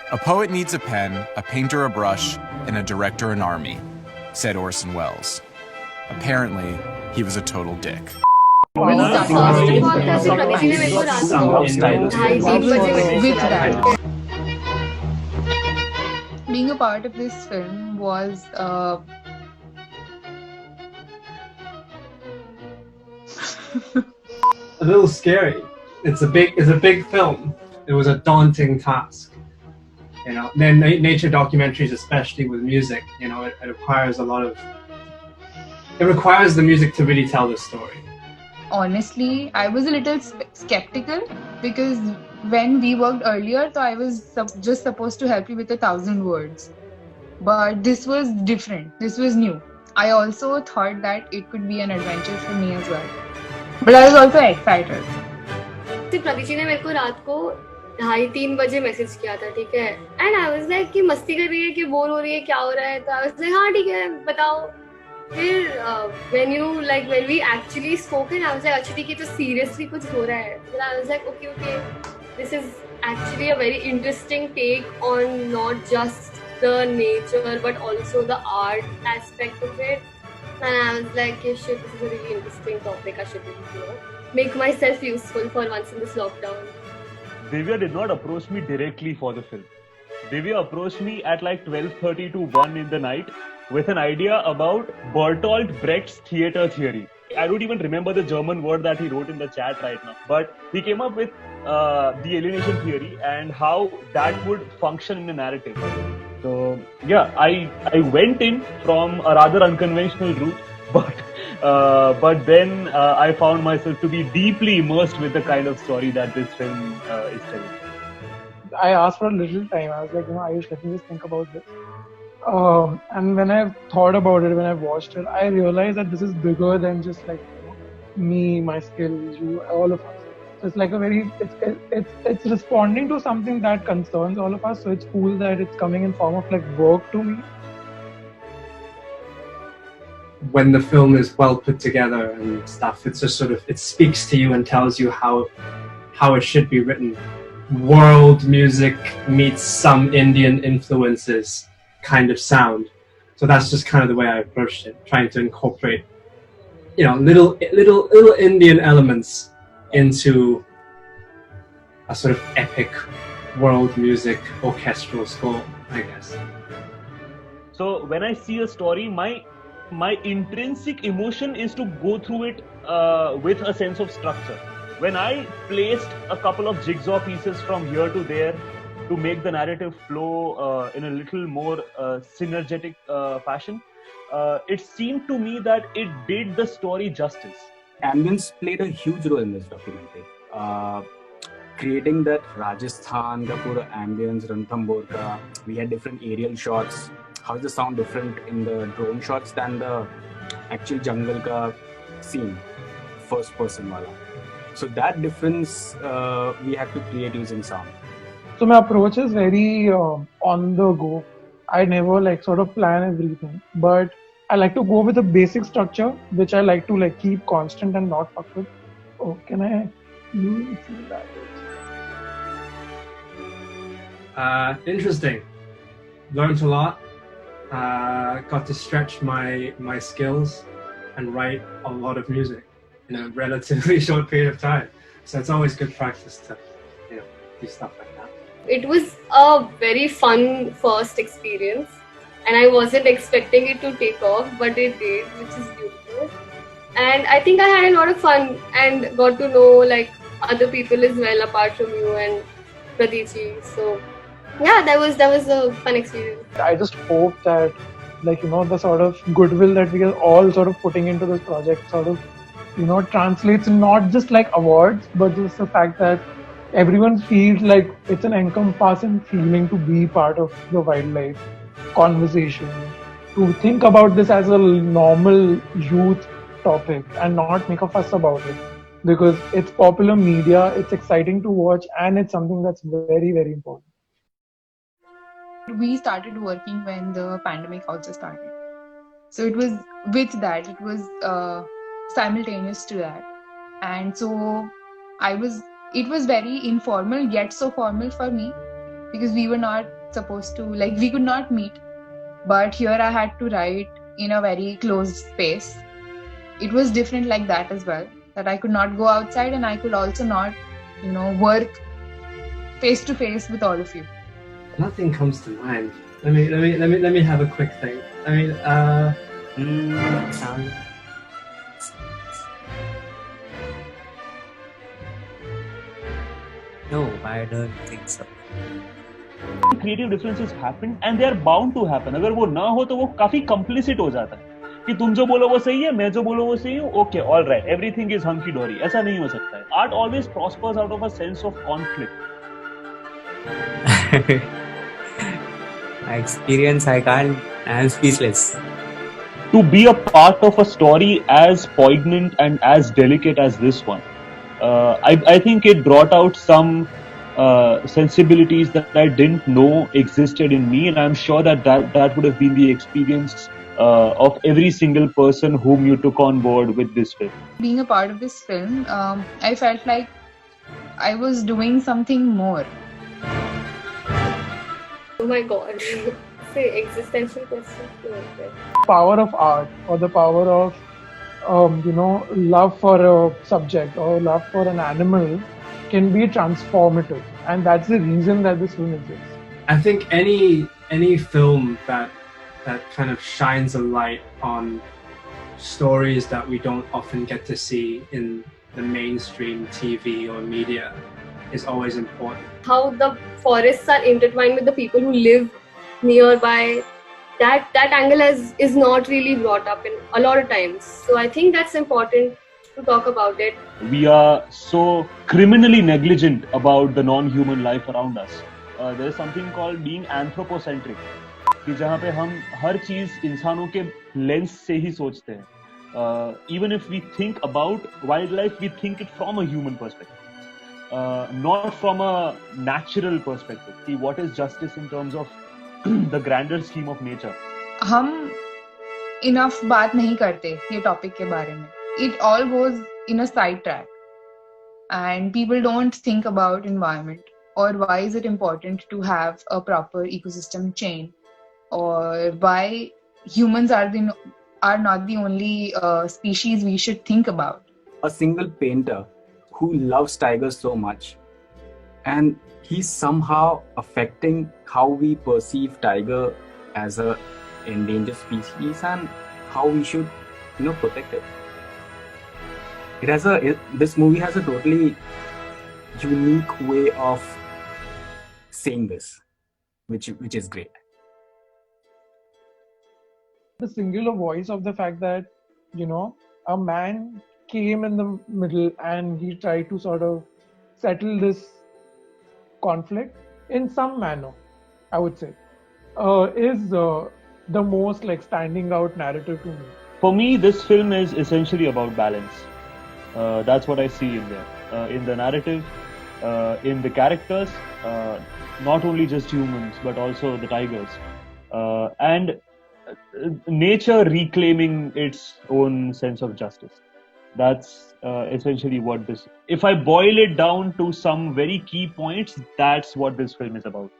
A poet needs a pen, a painter a brush, and a director an army, said Orson Welles. Apparently, he was a total dick. First of all, जैसे प्रदीप ने मेरे को रात को 2:30-3 बजे With that, Yeah. being a part of this film was a little scary. It's a big film. It was a daunting task. You know, then nature documentaries, especially with music, you know, it requires it requires the music to really tell the story. honestly, I was a little skeptical because when we worked earlier, so I was just supposed to help you with 1,000 words. But this was different. This was new. I also thought that it could be an adventure for me as well. But I was also excited. फिर प्रदीप जी ने मेरे को रात को 2:30-3 बजे message किया था, ठीक है, एंड आई वाज लाइक कि मस्ती कर रही है कि बोर हो रही है, क्या हो रहा है, तो आई वाज लाइक हाँ ठीक है बताओ. फिर when we actually spoken I was like अच्छा ठीक है, तो सीरियसली कुछ हो रहा है. फिर I was like okay this is actually a very interesting take on not just the nature but also the art aspect of it. And I was like, yeah, shit, this is a really interesting topic. I should, make myself useful for once in this lockdown. Divya did not approach me directly for the film. Divya approached me at like 12:30 to 1 in the night with an idea about Bertolt Brecht's theater theory. I don't even remember the German word that he wrote in the chat right now, but he came up with the alienation theory and how that would function in a narrative. So yeah, I went in from a rather unconventional route, but then I found myself to be deeply immersed with the kind of story that this film is telling. I asked for a little time. I was like, Ayush, let me just think about this. And when I thought about it, when I watched it, I realized that this is bigger than just like me, my skills, you, all of us. So it's like it's responding to something that concerns all of us. So it's cool that it's coming in form of like work to me. When the film is well put together and stuff, it's just it speaks to you and tells you how it should be written. World music meets some Indian influences kind of sound. So that's just kind of the way I approached it, trying to incorporate, little Indian elements into a sort of epic world music orchestral score, I guess. So when I see a story, my intrinsic emotion is to go through it with a sense of structure. When I placed a couple of jigsaw pieces from here to there to make the narrative flow in a little more synergetic fashion, it seemed to me that it did the story justice. Ambience played a huge role in this documentary. Creating that Rajasthan, the pura ambience, Ranthambhore ka, we had different aerial shots. How is the sound different in the drone shots than the actual jungle ka scene, first person wala. So that difference we had to create using sound. So my approach is very on the go. I never like sort of plan everything, but I like to go with a basic structure, which I like to like keep constant and not fuck with. Oh, can I use that? Interesting. Learned a lot. Got to stretch my skills and write a lot of music in a relatively short period of time. So it's always good practice to, do stuff like that. It was a very fun first experience, and I wasn't expecting it to take off, but it did, which is beautiful. And I think I had a lot of fun and got to know like other people as well apart from you and Pradeep ji. So yeah, that was a fun experience. I just hope that the sort of goodwill that we are all sort of putting into this project sort of translates not just like awards, but just the fact that everyone feels like it's an encompassing feeling to be part of the wildlife conversation, to think about this as a normal youth topic and not make a fuss about it, because it's popular media, it's exciting to watch, and it's something that's very, very important. We started working when the pandemic also started. So it was with that, it was simultaneous to that. And so it was very informal yet so formal for me, because we were not supposed to, like, we could not meet. But here I had to write in a very closed space. It was different like that as well, that I could not go outside and I could also not, work face to face with all of you. Nothing comes to mind. Let me have a quick think. Sound. No, I don't think so. Creative differences happen and they are bound to happen. अगर वो ना हो तो वो काफी complicit हो जाता है कि तुम जो बोलो वो सही है, मैं जो बोलो वो सही हूँ, okay all right, everything is hunky dory. ऐसा नहीं हो सकता है. Art always prospers out of a sense of conflict. Experience, I can't. I am speechless. To be a part of a story as poignant and as delicate as this one, I think it brought out some sensibilities that I didn't know existed in me, and I'm sure that would have been the experience of every single person whom you took on board with this film. Being a part of this film, I felt like I was doing something more. Oh my god. Say existential question. Power of art, or the power of love for a subject or love for an animal can be transformative, and that's the reason that this film exists. I think any film that kind of shines a light on stories that we don't often get to see in the mainstream TV or media is always important. How the forests are intertwined with the people who live nearby. That angle is not really brought up in a lot of times. So I think that's important to talk about it. We are so criminally negligent about the non-human life around us. There is something called being anthropocentric, कि जहाँ पे हम हर चीज इंसानों के lens से ही सोचते हैं. Even if we think about wildlife, we think it from a human perspective, not from a natural perspective. See, what is justice in terms of the grander scheme of nature? हम enough बात नहीं करते ये topic के बारे में. It all goes in a sidetrack, and people don't think about environment, or why is it important to have a proper ecosystem chain, or why humans are not the only species we should think about. A single painter who loves tigers so much, and he's somehow affecting how we perceive tiger as a endangered species and how we should, protect it. This movie has a totally unique way of saying this, which is great. The singular voice of the fact that a man came in the middle and he tried to sort of settle this conflict in some manner, I would say, is the most standing out narrative to me. For me, this film is essentially about balance. That's what I see in there, in the narrative, in the characters, not only just humans but also the tigers, and nature reclaiming its own sense of justice. That's essentially what this. If I boil it down to some very key points, that's what this film is about.